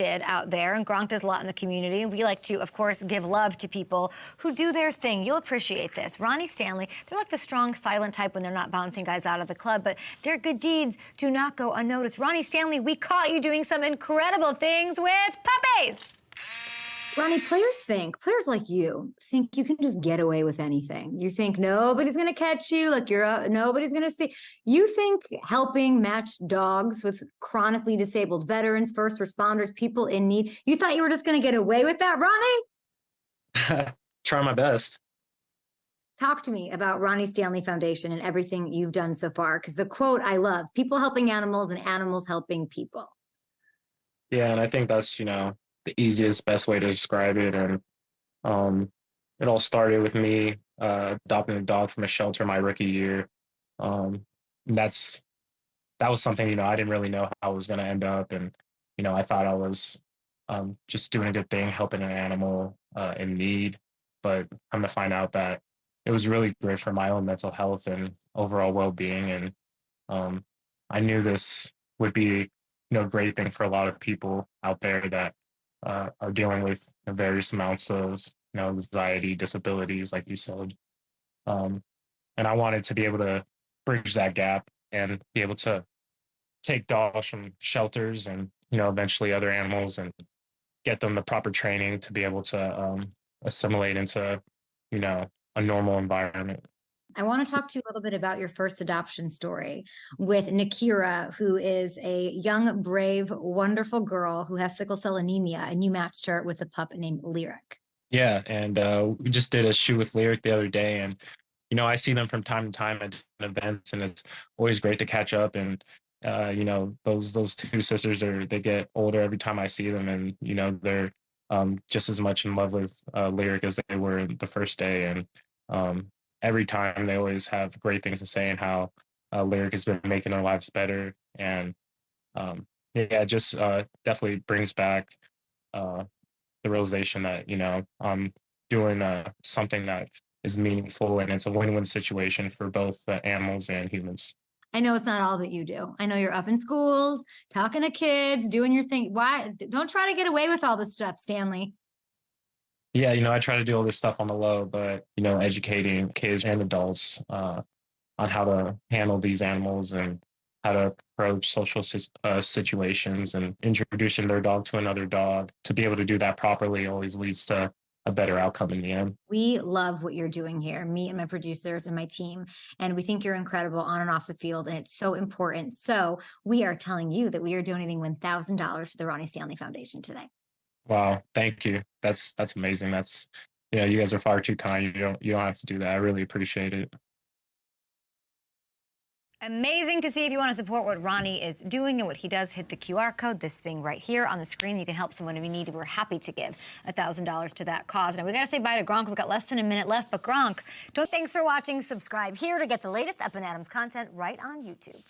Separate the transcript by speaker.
Speaker 1: out there, and Gronk does a lot in the community, and we like to, of course, give love to people who do their thing. You'll appreciate this. Ronnie Stanley, they're like the strong, silent type when they're not bouncing guys out of the club, but their good deeds do not go unnoticed. Ronnie Stanley, we caught you doing some incredible things with puppies.
Speaker 2: Ronnie, players like you think you can just get away with anything. You think nobody's going to catch you, like nobody's going to see. You think helping match dogs with chronically disabled veterans, first responders, people in need, you thought you were just going to get away with that, Ronnie?
Speaker 3: Try my best.
Speaker 2: Talk to me about Ronnie Stanley Foundation and everything you've done so far, because the quote I love, people helping animals and animals helping people.
Speaker 3: Yeah, and I think that's, the easiest, best way to describe it. And it all started with me adopting a dog from a shelter my rookie year. And that was something, I didn't really know how it was going to end up. And, I thought I was just doing a good thing, helping an animal in need. But come to find out that it was really great for my own mental health and overall well-being. And I knew this would be, a great thing for a lot of people out there that are dealing with various amounts of, anxiety, disabilities, like you said. And I wanted to be able to bridge that gap and be able to take dogs from shelters and, eventually other animals and get them the proper training to be able to assimilate into, a normal environment.
Speaker 2: I want to talk to you a little bit about your first adoption story with Nakira, who is a young, brave, wonderful girl who has sickle cell anemia, and you matched her with a pup named Lyric.
Speaker 3: Yeah, and we just did a shoot with Lyric the other day, and I see them from time to time at events, and it's always great to catch up. And those two sisters they get older every time I see them, and they're just as much in love with Lyric as they were the first day, and every time they always have great things to say and how Lyric has been making their lives better. And it just definitely brings back the realization that, I'm doing something that is meaningful, and it's a win-win situation for both animals and humans.
Speaker 2: I know it's not all that you do. I know you're up in schools, talking to kids, doing your thing. Why? Don't try to get away with all this stuff, Stanley.
Speaker 3: Yeah, I try to do all this stuff on the low, but, educating kids and adults on how to handle these animals and how to approach social situations and introducing their dog to another dog. To be able to do that properly always leads to a better outcome in the end.
Speaker 2: We love what you're doing here, me and my producers and my team, and we think you're incredible on and off the field, and it's so important. So we are telling you that we are donating $1,000 to the Ronnie Stanley Foundation today.
Speaker 3: Wow, thank you. That's amazing. That's, you guys are far too kind. You don't have to do that. I really appreciate it.
Speaker 1: Amazing to see. If you want to support what Ronnie is doing and what he does, hit the QR code, this thing right here on the screen. You can help someone in need. We're happy to give $1,000 to that cause. Now, we got to say bye to Gronk. We've got less than a minute left, but Gronk, thanks for watching. Subscribe here to get the latest Up and Adams content right on YouTube.